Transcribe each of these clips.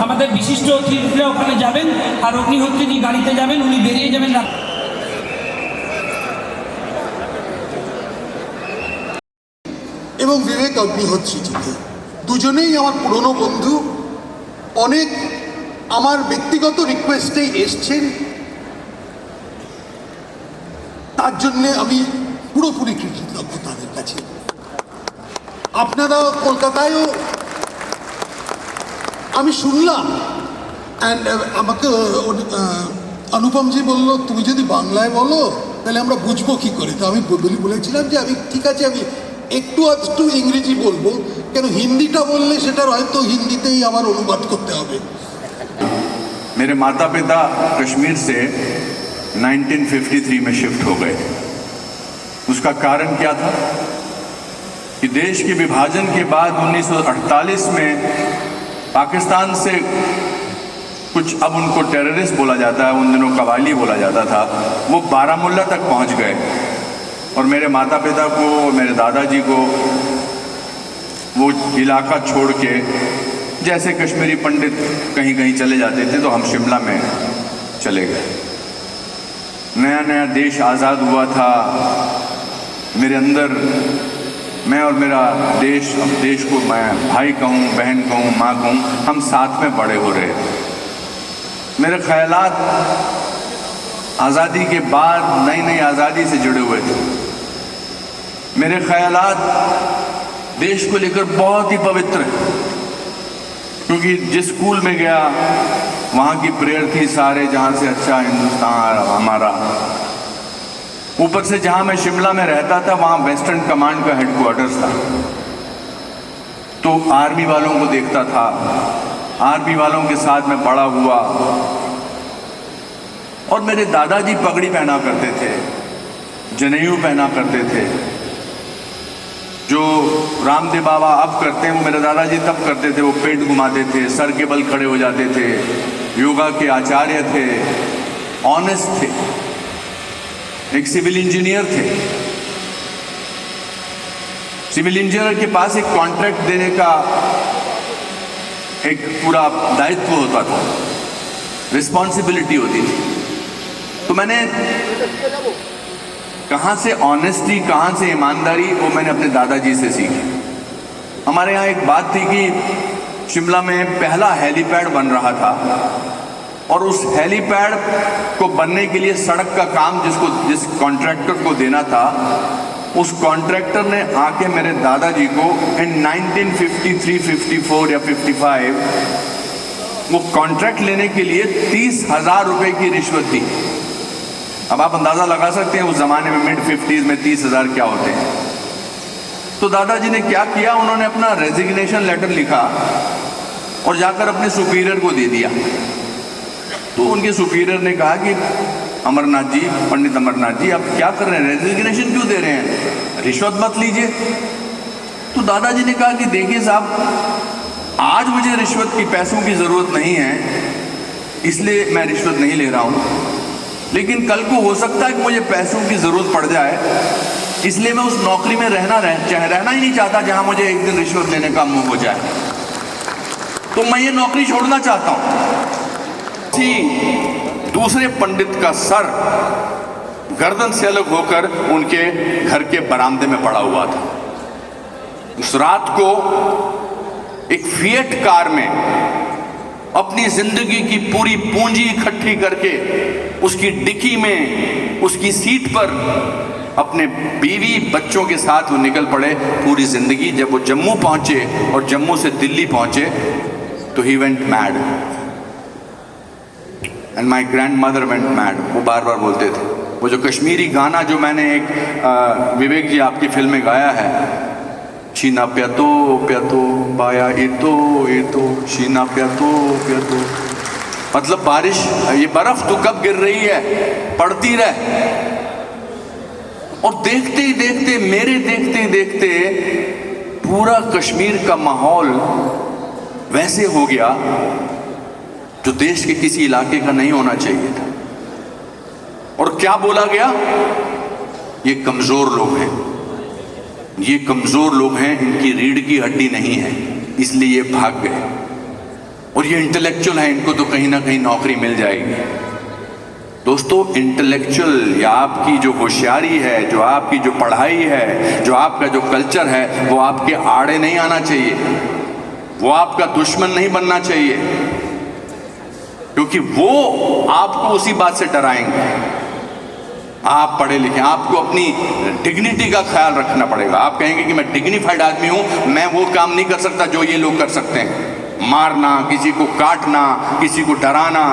আমাদের বিশিষ্ট অতিথিরা ওখানে যাবেন, আর অগ্নিহোত্রী যিনি গাড়িতে যাবেন উনি বেরিয়ে যাবেন। এবং বিবেক অগ্নিহোত্রী দুজনেই আমার পুরনো বন্ধু, অনেক আমার ব্যক্তিগত রিকোয়েস্টেই এসছেন, তার জন্যে আমি পুরোপুরি কৃতজ্ঞ তাদের কাছে। আপনারা কলকাতায়ও আমি শুনলাম, অ্যান্ড আমাকে অনুপমজি বলল তুমি যদি বাংলায় বলো তাহলে আমরা বুঝবো কী করে। তো আমি বলেছিলাম যে আমি ঠিক আছে, আমি একটু আধটু ইংরেজি বলবো, কেন হিন্দিটা বললে সেটার হয়তো হিন্দিতেই আবার অনুবাদ করতে হবে। मेरे माता पिता कश्मीर से 1953 में शिफ्ट हो गए। उसका कारण क्या था कि देश के विभाजन के बाद 1948 में पाकिस्तान से कुछ, अब उनको टेररिस्ट बोला जाता है, उन दिनों कवाली बोला जाता था, वो बारामुल्ला तक पहुंच गए और मेरे माता पिता को, मेरे दादाजी को वो इलाका छोड़ के, जैसे कश्मीरी पंडित कहीं कहीं चले जाते थे तो हम शिमला में चले गए। नया नया देश आज़ाद हुआ था, मेरे अंदर मैं और मेरा देश, अब देश को मैं भाई कहूँ, बहन कहूँ, माँ कहूँ, हम साथ में बड़े हो रहे। मेरे ख्यालात आज़ादी के बाद नई नई आज़ादी से जुड़े हुए थे। मेरे ख्यालात देश को लेकर बहुत ही पवित्र है, क्योंकि जिस स्कूल में गया वहाँ की प्रेयर थी सारे जहाँ से अच्छा हिंदुस्तान हमारा। ऊपर से जहाँ मैं शिमला में रहता था वहाँ वेस्टर्न कमांड का हेडक्वार्टर्स था, तो आर्मी वालों को देखता था, आर्मी वालों के साथ में बड़ा हुआ। और मेरे दादाजी पगड़ी पहना करते थे, जनेऊ पहना करते थे। जो रामदेव बाबा अब करते हैं वो मेरे दादाजी तब करते थे। वो पेट घुमाते थे, सर के बल खड़े हो जाते थे, योगा के आचार्य थे, ऑनेस्ट थे, एक सिविल इंजीनियर थे। सिविल इंजीनियर के पास एक कॉन्ट्रैक्ट देने का एक पूरा दायित्व होता था, रिस्पॉन्सिबिलिटी होती थी। तो मैंने कहाँ से ऑनेस्टी, कहाँ से ईमानदारी, वो मैंने अपने दादाजी से सीखी। हमारे यहाँ एक बात थी कि शिमला में पहला हेलीपैड बन रहा था और उस हेलीपैड को बनने के लिए सड़क का काम जिस कॉन्ट्रैक्टर को देना था, उस कॉन्ट्रैक्टर ने आके मेरे दादाजी को इन 1953, 54 या 55 वो कॉन्ट्रैक्ट लेने के लिए 30,000 रुपए की रिश्वत दी। अब आप अंदाजा लगा सकते हैं उस जमाने में मिड 50s में 30,000 क्या होते हैं। तो दादाजी ने क्या किया, उन्होंने अपना रेजिग्नेशन लेटर लिखा और जाकर अपने सुपीरियर को दे दिया। तो उनके सुपीरियर ने कहा कि अमरनाथ जी, पंडित अमरनाथ जी, आप क्या कर रहे हैं, रेजिग्नेशन क्यों दे रहे हैं, रिश्वत मत लीजिए। तो दादाजी ने कहा कि देखिए साहब, आज मुझे रिश्वत की, पैसों की ज़रूरत नहीं है, इसलिए मैं रिश्वत नहीं ले रहा हूँ, लेकिन कल को हो सकता है कि मुझे पैसों की ज़रूरत पड़ जाए, इसलिए मैं उस नौकरी में रहना ही नहीं चाहता जहाँ मुझे एक दिन रिश्वत लेने का मुँह हो जाए। तो मैं ये नौकरी छोड़ना चाहता हूँ। दूसरे पंडित का सर गर्दन से अलग होकर उनके घर के बरामदे में पड़ा हुआ था। उस रात को एक फिएट कार में अपनी जिंदगी की पूरी पूंजी इकट्ठी करके उसकी डिक्की में, उसकी सीट पर अपने बीवी बच्चों के साथ वो निकल पड़े पूरी जिंदगी। जब वो जम्मू पहुंचे और जम्मू से दिल्ली पहुंचे तो he went mad and my grand mother went mad. वो बार बार बोलते थे। वो जो कश्मीरी गाना जो मैंने एक विवेक जी आपकी फिल्म में गाया है, शीना प्यातो प्यातो पाया एतो शीना प्यातो प्यातो, मतलब बारिश, ये बर्फ तो कब गिर रही है, पड़ती रहे। और देखते ही देखते, मेरे देखते ही देखते पूरा कश्मीर का माहौल वैसे हो गया जो देश के किसी इलाके का नहीं होना चाहिए था। और क्या बोला गया, ये कमजोर लोग हैं, ये कमजोर लोग हैं, इनकी रीढ़ की हड्डी नहीं है, इसलिए ये भाग गए। और ये इंटेलेक्चुअल है, इनको तो कहीं ना कहीं नौकरी मिल जाएगी। दोस्तों, इंटेलेक्चुअल या आपकी जो होशियारी है, जो आपकी जो पढ़ाई है, जो आपका जो कल्चर है, वो आपके आड़े नहीं आना चाहिए, वो आपका दुश्मन नहीं बनना चाहिए, क्योंकि वो आपको उसी बात से डराएंगे। आप पढ़े लिखे, आपको अपनी डिग्निटी का ख्याल रखना पड़ेगा। आप कहेंगे कि मैं डिग्निफाइड आदमी हूं, मैं वो काम नहीं कर सकता जो ये लोग कर सकते हैं, मारना, किसी को काटना, किसी को डराना।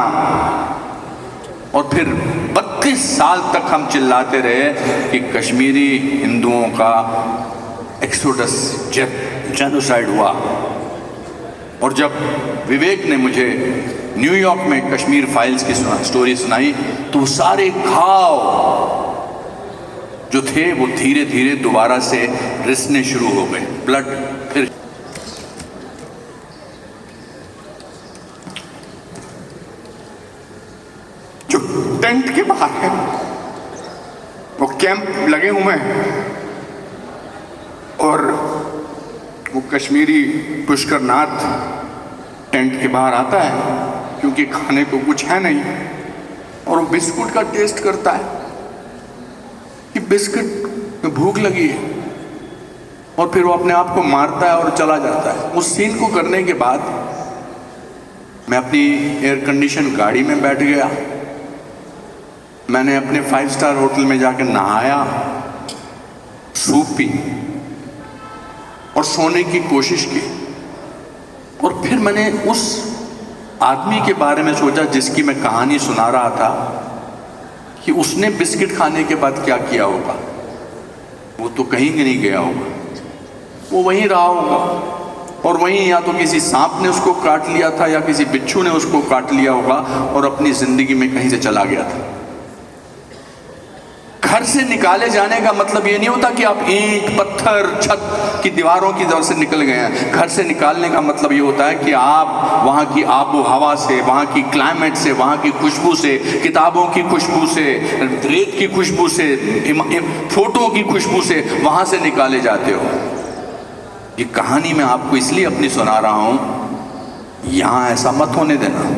और फिर 32 साल तक हम चिल्लाते रहे कि कश्मीरी हिंदुओं का एक्सोडस, जेनोसाइड हुआ। और जब विवेक ने मुझे न्यूयॉर्क में कश्मीर फाइल्स की स्टोरी सुनाई, तो सारे घाव जो थे वो धीरे धीरे दोबारा से रिसने शुरू हो गए, ब्लड फिर। जो टेंट के बाहर है वो कैंप लगे हुए हैं, और वो कश्मीरी पुष्कर नाथ टेंट के बाहर आता है, क्योंकि खाने को कुछ है नहीं, और वो बिस्कुट का टेस्ट करता है कि बिस्कुट में भूख लगी है, और फिर वो अपने आप को मारता है और चला जाता है। उस सीन को करने के बाद मैं अपनी एयर कंडीशन गाड़ी में बैठ गया, मैंने अपने 5 स्टार होटल में जाकर नहाया, सूप पी और सोने की कोशिश की। और फिर मैंने उस आदमी के बारे में सोचा जिसकी मैं कहानी सुना रहा था, कि उसने बिस्किट खाने के बाद क्या किया होगा। वो तो कहीं नहीं गया होगा, वो वहीं रहा होगा, और वहीं या तो किसी सांप ने उसको काट लिया था या किसी बिच्छू ने उसको काट लिया होगा, और अपनी जिंदगी में कहीं से चला गया था। घर से निकाले जाने का मतलब ये नहीं होता कि आप ईंट, पत्थर, छत की दीवारों की तरफ से निकल गए हैं। घर से निकालने का मतलब ये होता है कि आप वहाँ की आबो हवा से, वहाँ की क्लाइमेट से, वहाँ की खुशबू से, किताबों की खुशबू से, रेत की खुशबू से, फोटो की खुशबू से वहाँ से निकाले जाते हो। ये कहानी मैं आपको इसलिए अपनी सुना रहा हूँ, यहाँ ऐसा मत होने देना।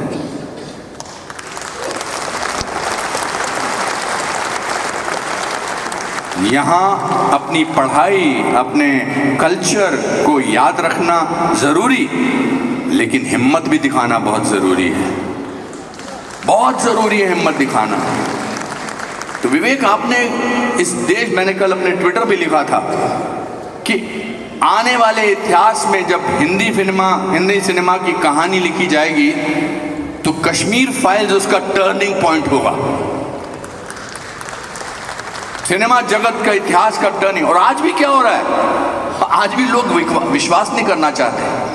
यहाँ अपनी पढ़ाई, अपने कल्चर को याद रखना ज़रूरी, लेकिन हिम्मत भी दिखाना बहुत ज़रूरी है, बहुत ज़रूरी है हिम्मत दिखाना। तो विवेक, आपने इस देश, मैंने कल अपने ट्विटर पे लिखा था कि आने वाले इतिहास में जब हिंदी सिनेमा की कहानी लिखी जाएगी तो कश्मीर फाइल्स उसका टर्निंग पॉइंट होगा, सिनेमा जगत का, इतिहास का टर्निंग। और आज भी क्या हो रहा है, आज भी लोग विश्वास नहीं करना चाहते।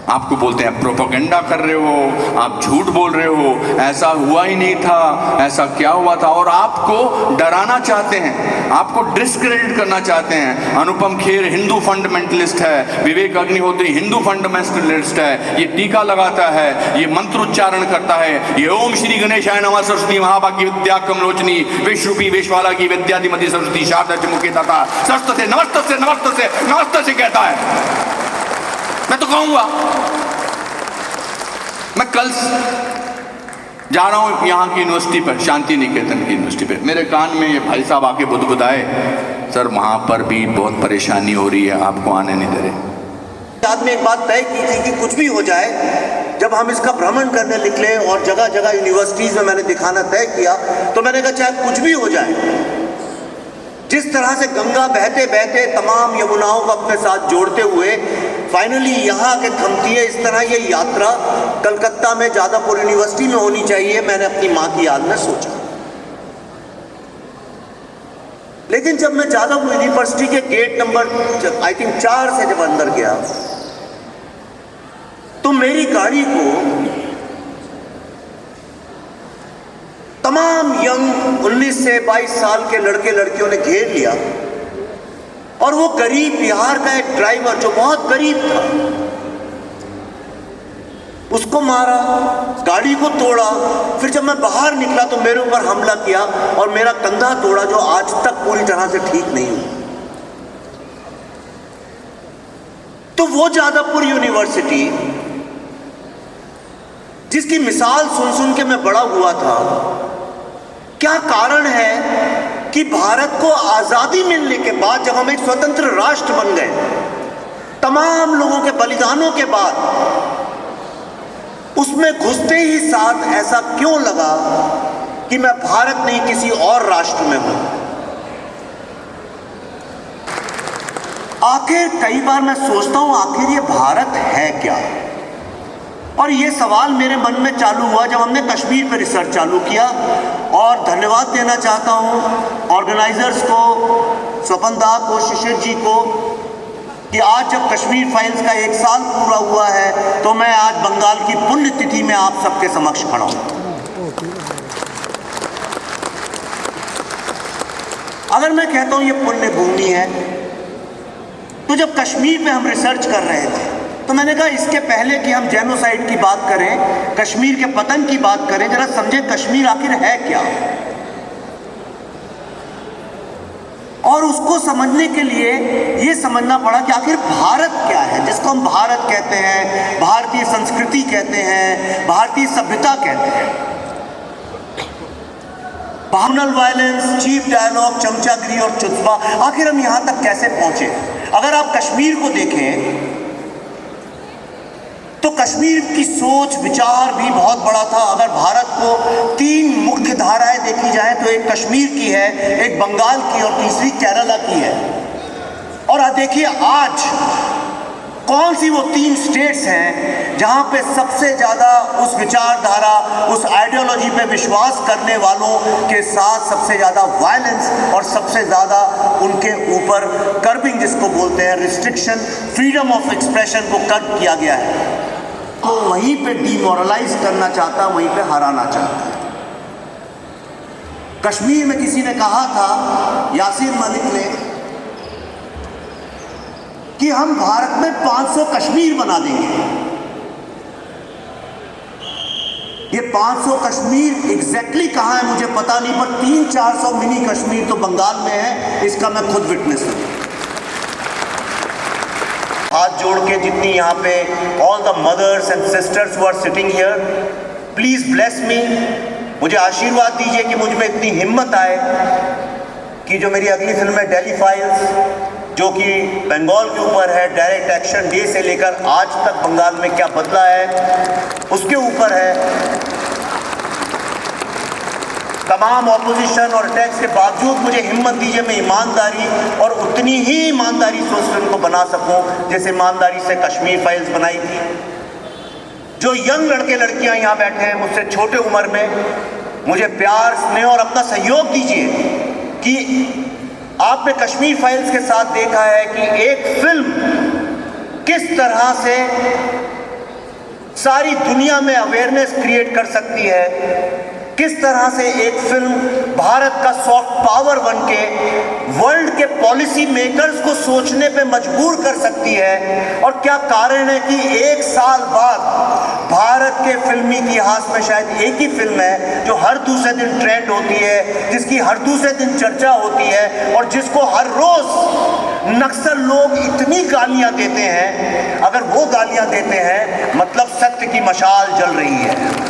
आपको बोलते हैं प्रोपेगेंडा कर रहे हो, आप झूठ बोल रहे हो, ऐसा हुआ ही नहीं था, ऐसा क्या हुआ था, और आपको डराना चाहते हैं, आपको डिस्क्रेडिट करना चाहते हैं। अनुपम खेर हिंदू फंडामेंटलिस्ट है, विवेक अग्निहोत्री हिंदू फंडामेंटलिस्ट है, ये टीका लगाता है, ये मंत्र उच्चारण करता है, ये ओम श्री गणेशाय नमः सरस्वती महाभागी विद्या कमलोचनी विश्वरूपी वेशवाला की विद्याधिमति सरस्वती शारदा चमुखे दाता सरस्वती से नमस्ते से नमस्ते से नमस्ते से कहता है। मैं तो कहूंगा, मैं कल जा रहा हूं यहाँ की यूनिवर्सिटी पर, शांति निकेतन की यूनिवर्सिटी पे, मेरे कान में ये भाई साहब आके बुदबुदाए, सर वहां पर भी बहुत परेशानी हो रही है, आपको आने नहीं दे रहे। आदमी एक बात तय की थी कि कुछ भी हो जाए, जब हम इसका भ्रमण करने निकले और जगह जगह यूनिवर्सिटीज में मैंने दिखाना तय किया, तो मैंने कहा चाहे कुछ भी हो जाए, जिस तरह से गंगा बहते बहते तमाम यमुनाओं को अपने साथ जोड़ते हुए फाइनली यहाँ के थमती है, इस तरह ये यात्रा कलकत्ता में जादवपुर यूनिवर्सिटी में होनी चाहिए, मैंने अपनी माँ की याद में सोचा। लेकिन जब मैं जादवपुर यूनिवर्सिटी के गेट नंबर आई थिंक 4 से जब अंदर गया, तो मेरी गाड़ी को तमाम यंग 19 से 22 साल के लड़के लड़कियों ने घेर लिया, और वो गरीब बिहार का एक ड्राइवर जो बहुत गरीब था, उसको मारा, गाड़ी को तोड़ा। फिर जब मैं बाहर निकला तो मेरे ऊपर हमला किया और मेरा कंधा तोड़ा, जो आज तक पूरी तरह से ठीक नहीं हुआ। तो वो जादवपुर यूनिवर्सिटी जिसकी मिसाल सुन सुन के मैं बड़ा हुआ था। क्या कारण है कि भारत को आजादी मिलने के बाद, जब हम एक स्वतंत्र राष्ट्र बन गए, तमाम लोगों के बलिदानों के बाद, उसमें घुसते ही साथ ऐसा क्यों लगा कि मैं भारत नहीं किसी और राष्ट्र में हूं? आखिर कई बार मैं सोचता हूं, आखिर ये भारत है क्या? और ये सवाल मेरे मन में चालू हुआ जब हमने कश्मीर पर रिसर्च चालू किया। और धन्यवाद देना चाहता हूं ऑर्गेनाइजर्स को, स्वपन दा को, शिशिर जी को, कि आज जब कश्मीर फाइल्स का 1 साल पूरा हुआ है तो मैं आज बंगाल की पुण्यतिथि में आप सबके समक्ष खड़ा हूं। अगर मैं कहता हूं ये पुण्य भूमि है, तो जब कश्मीर पे हम रिसर्च कर रहे थे तो मैंने कहा इसके पहले कि हम जेनोसाइड की बात करें, कश्मीर के पतन की बात करें, जरा समझे कश्मीर आखिर है क्या। और उसको समझने के लिए ये समझना पड़ा कि आखिर भारत क्या है, जिसको हम भारत कहते हैं, भारतीय संस्कृति कहते हैं, भारतीय सभ्यता कहते हैं। कम्युनल वायलेंस, चीप डायलॉग, चमचागिरी और चुत्पा, आखिर हम यहां तक कैसे पहुंचे? अगर आप कश्मीर को देखें तो कश्मीर की सोच विचार भी बहुत बड़ा था। अगर भारत को 3 मुख्य धाराएं देखी जाए तो एक कश्मीर की है, एक बंगाल की और तीसरी केरला की है। और देखिए आज कौन सी वो 3 स्टेट्स हैं जहां पे सबसे ज्यादा उस विचारधारा, उस आइडियोलॉजी पे विश्वास करने वालों के साथ सबसे ज्यादा वायलेंस और सबसे ज्यादा उनके ऊपर कर्बिंग, जिसको बोलते हैं रिस्ट्रिक्शन, फ्रीडम ऑफ एक्सप्रेशन को कर्ब किया गया है। तो वहीं पे डिमोरलाइज करना चाहता, वहीं पे हराना चाहता है। कश्मीर में किसी ने कहा था, यासीन मलिक ने, कि हम भारत में 500 कश्मीर बना देंगे। ये 500 कश्मीर एग्जैक्टली कहां है मुझे पता नहीं, पर 300-400 मिनी कश्मीर तो बंगाल में है। इसका मैं खुद विटनेस हूं। हाथ जोड़ के जितनी यहाँ पे all the mothers and sisters who are sitting here, please bless me, मुझे आशीर्वाद दीजिए कि मुझ में इतनी हिम्मत आए कि जो मेरी अगली फिल्म है दिल्ली फाइल्स, जो कि बंगाल के ऊपर है, डायरेक्ट एक्शन डे से लेकर आज तक बंगाल में क्या बदला है उसके ऊपर है। तमाम ऑपोजिशन और अटैक्स के बावजूद मुझे हिम्मत दीजिए, मैं ईमानदारी और उतनी ही ईमानदारी से उस फिल्म को बना सकूं जैसे ईमानदारी से कश्मीर फाइल्स बनाई थी। जो यंग लड़के लड़कियां यहाँ बैठे हैं मुझसे छोटे उम्र में, मुझे प्यार, स्नेह और अपना सहयोग दीजिए कि आपने कश्मीर फाइल्स के साथ देखा है कि एक फिल्म किस तरह से सारी दुनिया में अवेयरनेस क्रिएट कर सकती है, किस तरह से एक फिल्म भारत का सॉफ्ट पावर बनके वर्ल्ड के पॉलिसी मेकर्स को सोचने पे मजबूर कर सकती है। और क्या कारण है कि 1 साल बाद भारत के फिल्मी इतिहास में शायद एक ही फिल्म है जो हर दूसरे दिन ट्रेंड होती है, जिसकी हर दूसरे दिन चर्चा होती है और जिसको हर रोज नक्सल लोग इतनी गालियां देते हैं। अगर वो गालियां देते हैं मतलब सत्य की मशाल जल रही है।